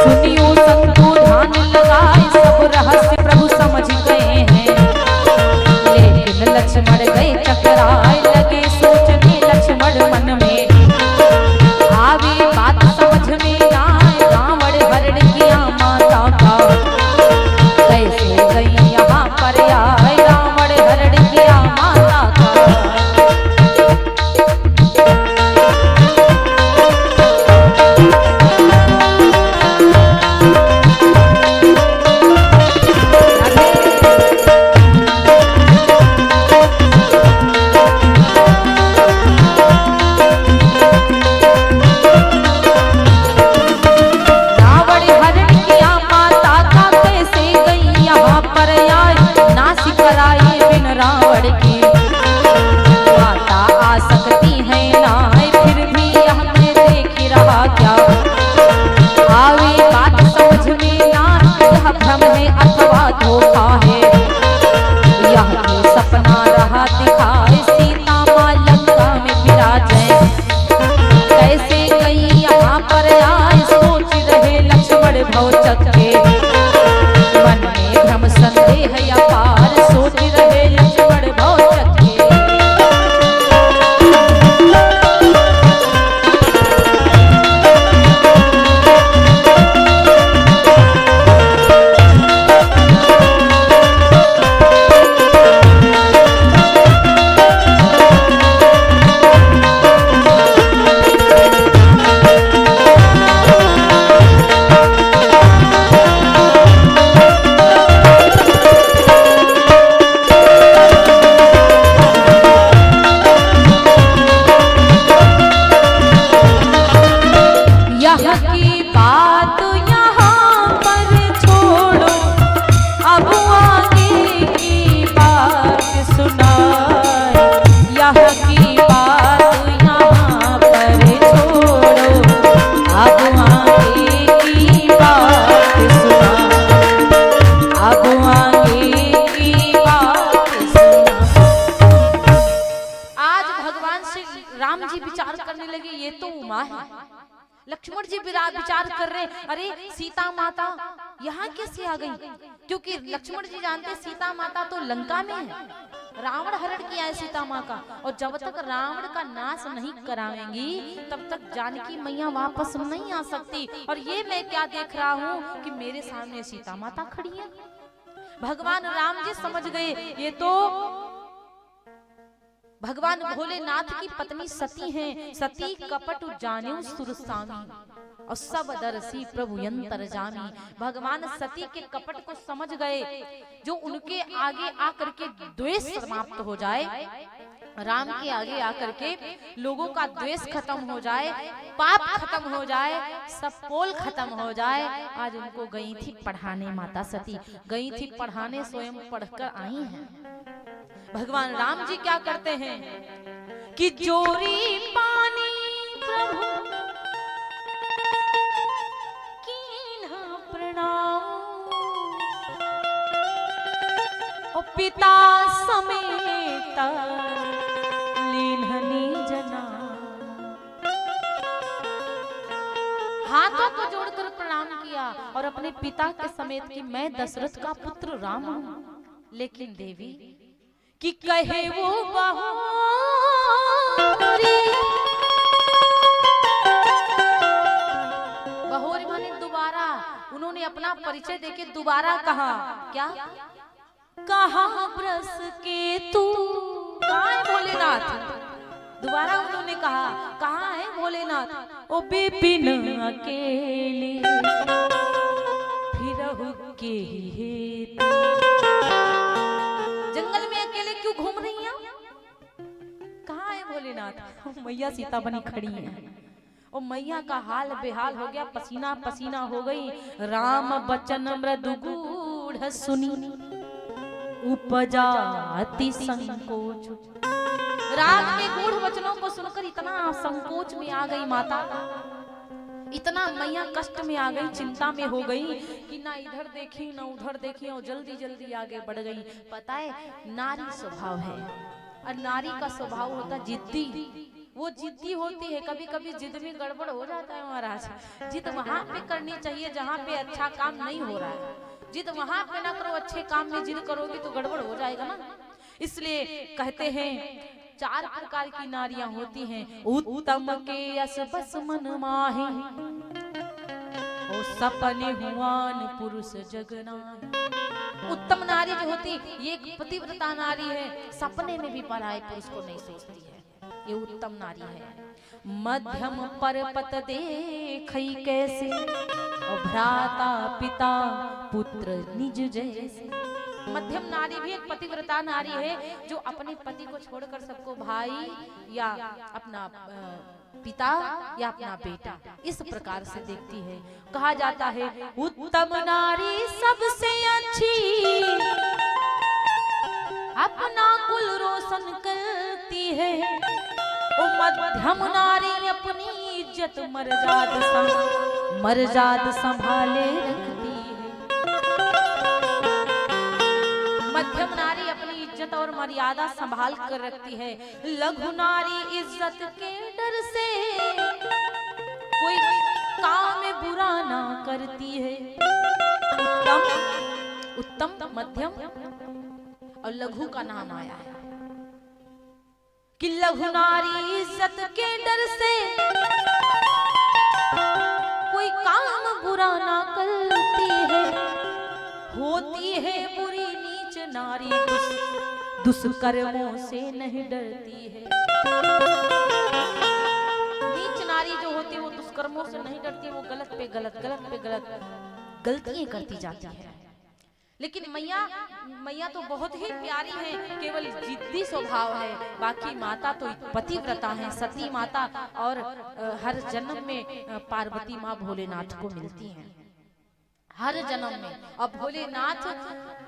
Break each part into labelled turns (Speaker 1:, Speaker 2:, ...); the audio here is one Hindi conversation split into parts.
Speaker 1: सुनियो संतो ध्यान लगाए, सब रहस्य प्रभु समझ गए हैं। लेकिन लक्ष्मण गए चकराए, लगे सोचने लक्ष्मण मन में। आवे बात समझ में आए, रावण हरण किया माता का। कैसे गई यहाँ पर आए, रावण हरण किया माता का। लक्ष्मण जी विचार कर रहे, अरे सीता माता यहाँ कैसे आ गई? क्योंकि लक्ष्मण जी जानते सीता माता तो लंका में है, रावण हरण किया है सीता माँ का, और जब तक रावण का नाश नहीं कराएंगी तब तक जानकी मैया वापस नहीं आ सकती। और ये मैं क्या देख रहा हूँ कि मेरे सामने सीता माता खड़ी है। भगवान राम जी समझ गए ये तो भगवान भोलेनाथ की पत्नी सती हैं। सती कपट जान्यो सुरसामी और सब दरसी प्रभु अंतर्जामी। भगवान सती के कपट को समझ गए, जो उनके आगे आकर के द्वेष समाप्त हो जाए, राम के आगे आकर के लोगों का द्वेष खत्म हो जाए, पाप खत्म हो जाए, सब पोल खत्म हो जाए। आज उनको गई थी पढ़ाने, माता सती गई थी पढ़ाने, स्वयं पढ़कर आई हैं। भगवान राम जी क्या करते हैं कि जोरी पानी प्रभु कीन्हा प्रणाम, ओ पिता समेत लीन्हनी जना। हाथों को जोड़कर प्रणाम किया और अपने पिता के समेत कि मैं दशरथ का पुत्र राम हूं। लेकिन देवी कि कहे वो बहोरी माने दोबारा उन्होंने अपना परिचय देके दोबारा कहा, क्या कहा ब्रस के तू, कहाँ है भोलेनाथ? दोबारा उन्होंने कहा, कहाँ है भोलेनाथ? ओ बिपिन अकेले फिरहु के हेतु, जंगल में अकेले क्यों घूम रही हैं? कहाँ है भोलेनाथ? मैया सीता बनी खड़ी है और मैया का हाल बेहाल हो गया, पसीना पसीना हो गई। राम बचन मृदुगूढ़ सुनी उपजा अति संकोच। राम के गूढ़ वचनों को सुनकर इतना संकोच में आ गई माता, इतना मैया कष्ट में आ गई, चिंता में हो गई कि ना इधर देखी ना उधर देखी और जल्दी जल्दी आगे बढ़ गई। पता है नारी स्वभाव है और नारी का स्वभाव होता जिद्दी, वो जिद्दी होती है, कभी कभी जिद में गड़बड़ हो जाता है महाराज। जिद वहां पे करनी चाहिए जहाँ पे अच्छा काम नहीं हो रहा है। जिद वहां पे ना करो, अच्छे काम में जिद करोगे तो गड़बड़ हो जाएगा ना। इसलिए कहते हैं 4 प्रकार की नारियां होती हैं। उत्तम के यस बस मन माहे, ओ सपने हुआन पुरुष जगना। उत्तम नारी जो होती ये एक पतिव्रता नारी है, सपने में भी पराये पुरुष को नहीं सोचती है, ये उत्तम नारी है। मध्यम परपत देखई कैसे, और भ्राता पिता पुत्र निज जैसे। मध्यम नारी भी एक पतिव्रता नारी है, जो अपने पति को छोड़कर सबको भाई या अपना पिता या अपना बेटा इस प्रकार से देखती है। कहा जाता है उत्तम नारी सबसे अच्छी, अपना कुल रोशन करती है। मध्यम नारी अपनी इज्जत मर्याद संभाले रखती है। मध्यम नारी अपनी इज्जत और मर्यादा संभाल कर रखती है। लघु नारी इज्जत के डर से कोई काम में बुरा ना करती है। उत्तम, मध्यम और लघु का नाम आया है कि लघु नारी इज्जत के डर से कोई काम बुरा ना करती है। होती है बुरी नीच नारी, दुष्कर्मों से नहीं डरती है। नीच नारी जो होती है वो दुष्कर्मों से नहीं डरती है, वो गलत पे गलत गलतियां करती जाती है। लेकिन मैया तो बहुत ही प्यारी है, केवल जिद्दी स्वभाव है। बाकी माता तो पतिव्रता है, सती माता, और हर जन्म में पार्वती माँ भोलेनाथ को मिलती हैं, हर जन्म में। और भोलेनाथ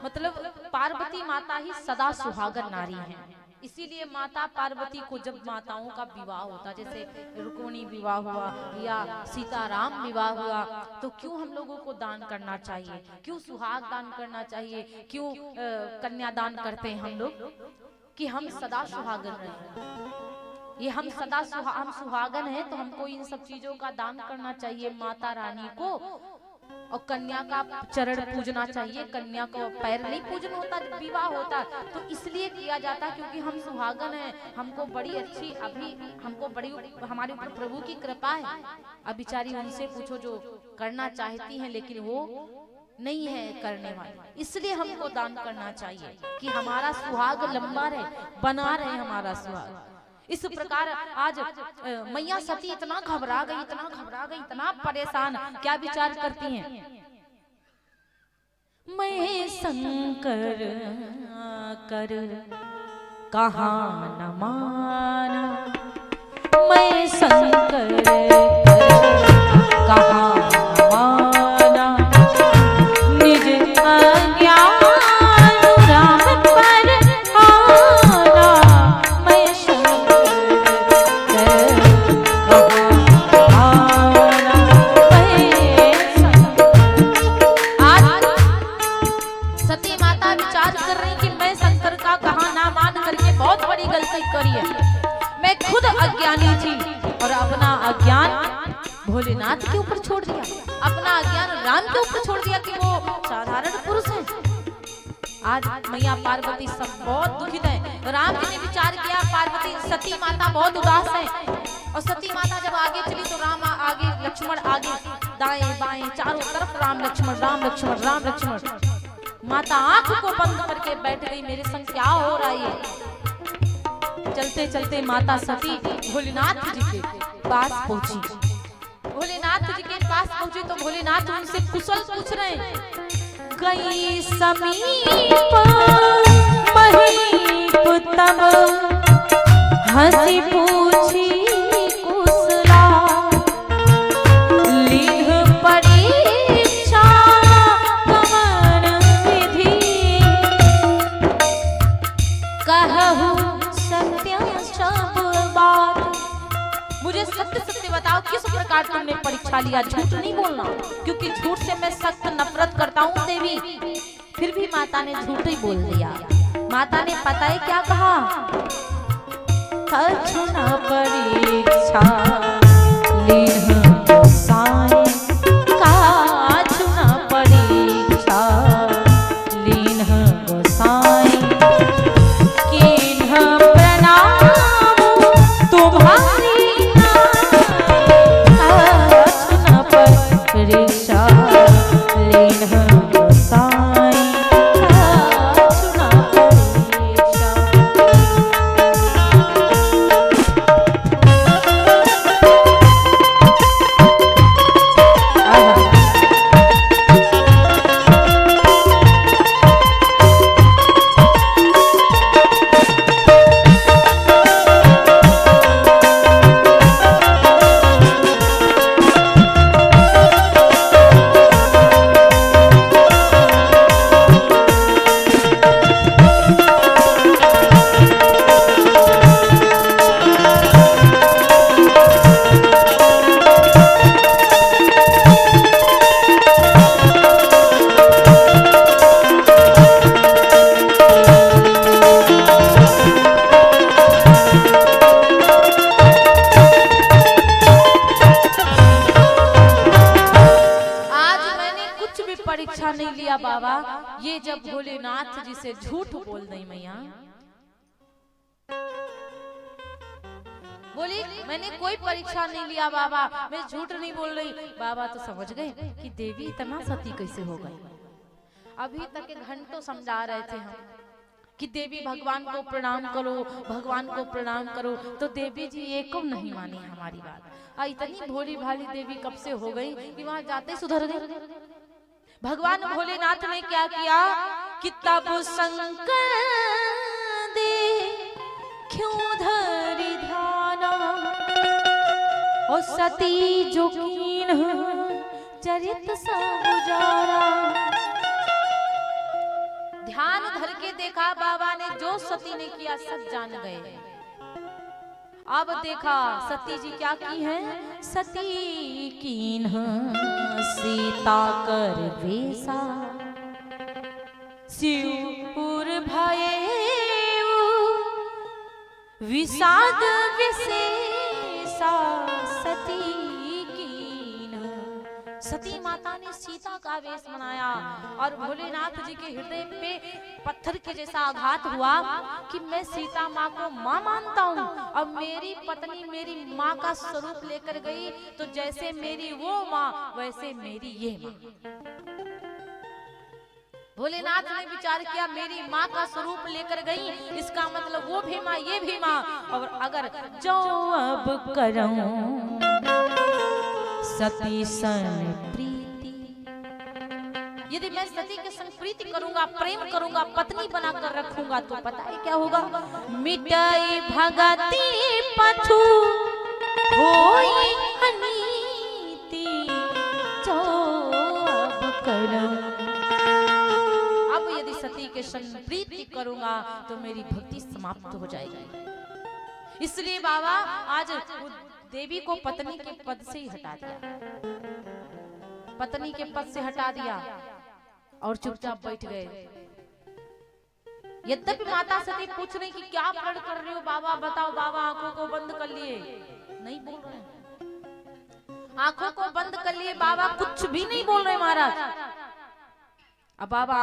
Speaker 1: मतलब पार्वती माता ही सदा सुहागन नारी है। इसीलिए माता पार्वती को जब माताओं का विवाह होता, जैसे रुक्मिणी विवाह हुआ या सीताराम विवाह हुआ, तो क्यों हम लोगों को दान करना चाहिए, क्यों सुहाग दान करना चाहिए, क्यों कन्यादान करते हैं हम लोग, कि हम सदा सुहागन रहे। ये हम सदा हम सुहागन हैं, तो हमको इन सब चीजों का दान करना चाहिए माता रानी को। और कन्या का चरण पूजना चाहिए, कन्या को पैर नहीं पूजन होता जब विवाह होता, तो इसलिए किया जाता क्योंकि हम सुहागन हैं, हमको बड़ी अच्छी, अभी हमको बड़ी हमारे ऊपर प्रभु की कृपा है। अब बेचारी उनसे पूछो जो करना चाहती हैं लेकिन वो नहीं है करने वाली, इसलिए हमको दान करना चाहिए कि हमारा सुहाग लंबा रहे, बना रहे हमारा सुहाग। इस प्रकार आज मैया सती इतना घबरा गई, इतना परेशान, क्या विचार करती हैं? मैं शंकर कर कहाँ न माना, मैं शंकर कहाँ न माना, निज अज्ञान राह पर आना, मैं अज्ञानी थी और अपना अज्ञान भोलेनाथ के ऊपर छोड़ दिया, अपना अज्ञान राम के ऊपर छोड़ दिया कि वो साधारण पुरुष है। आज मैया पार्वती सब बहुत दुखित है। राम जी ने विचार किया, पार्वती सती माता बहुत उदास है, और सती माता जब आगे चली तो राम आगे, लक्ष्मण आगे, दाएं बाएं चारों तरफ राम लक्ष्मण। माता आंख को बंद करके बैठ गई, मेरे संग क्या हो रहा है। चलते चलते माता सती भोलेनाथ जी के पास पहुंची। भोलेनाथ जी के पास पहुंची तो भोलेनाथ उनसे कुशल पूछ रहे हैं। गई समीप महीप तब हंसी पूछी कुशला, लीह परीक्षा कवन विधि, कहूँ मुझे सत्य सत्य बताओ किस प्रकार तुमने परीक्षा लिया, झूठ नहीं बोलना, क्योंकि झूठ से मैं सख्त नफरत करता हूँ देवी। फिर भी माता ने झूठ ही बोल दिया। माता ने पता है क्या कहा? कछु न परीक्षा लीन गोसाई कछु न परीक्षा लीन गोसाई कीन्ह प्रणाम तुम्हारी कछु न परीक्षा लीन गोसाई कछु न परीक्षा। परीक्षा नहीं लिया बाबा, ये जब भोलेनाथ जी से झूठ बोल दी मैया बोली मैंने कोई परीक्षा नहीं लिया बाबा, मैं झूठ नहीं बोल रही। बाबा तो समझ गए कि देवी इतना सती कैसे हो गई। अभी तक घंटों समझा रहे थे हम कि देवी भगवान को प्रणाम करो, भगवान को प्रणाम करो, तो देवी जी एको नहीं मानी हमारी बात। इतनी भोली भाली देवी कब से हो गई कि वहां जाते सुधर गए। भगवान भोलेनाथ ने क्या किया कि तब शंकर दे क्यों धरी ध्यान और सती जो कीन चरित सा गुजारा। ध्यान धर के देखा बाबा ने, जो सती ने किया सब जान गए। अब देखा सती जी क्या की है, सती कीन सीता कर वेसा सिउर भये विषाद विशेषा सती कीन। सती माता ने सीता का वेश बनाया और भोलेनाथ जी के हृदय पे पत्थर के जैसा आघात हुआ कि मैं सीता माँ को माँ मानता हूँ, अब मेरी पत्नी मेरी माँ का स्वरूप लेकर गई तो जैसे मेरी वो माँ वैसे मेरी ये माँ। भोलेनाथ ने विचार किया मेरी माँ का स्वरूप लेकर गई, इसका मतलब वो भी माँ ये भी माँ, और अगर जो अब करूं सती सन प्रीति, यदि मैं सती के संग प्रीति करूंगा, प्रेम करूंगा, पत्नी बनाकर रखूंगा तो पता है क्या होगा, मिटाई भगती पछू होई अनीति जो अब करूं। अब यदि सती के संग प्रीति करूंगा तो मेरी भक्ति समाप्त हो जाएगी। इसलिए बाबा आज देवी को पत्नी के पद से ही हटा दिया, पत्नी के पद से हटा दिया और चुपचाप बैठ गए। यद्यपि माता सती पूछ रही कि क्या प्रण कर रहे हो बाबा, बताओ। बाबा आंखों को बंद कर लिए, नहीं बोल रहे, आंखों को बंद कर लिए बाबा, कुछ भी नहीं बोल रहे महाराज। अब बाबा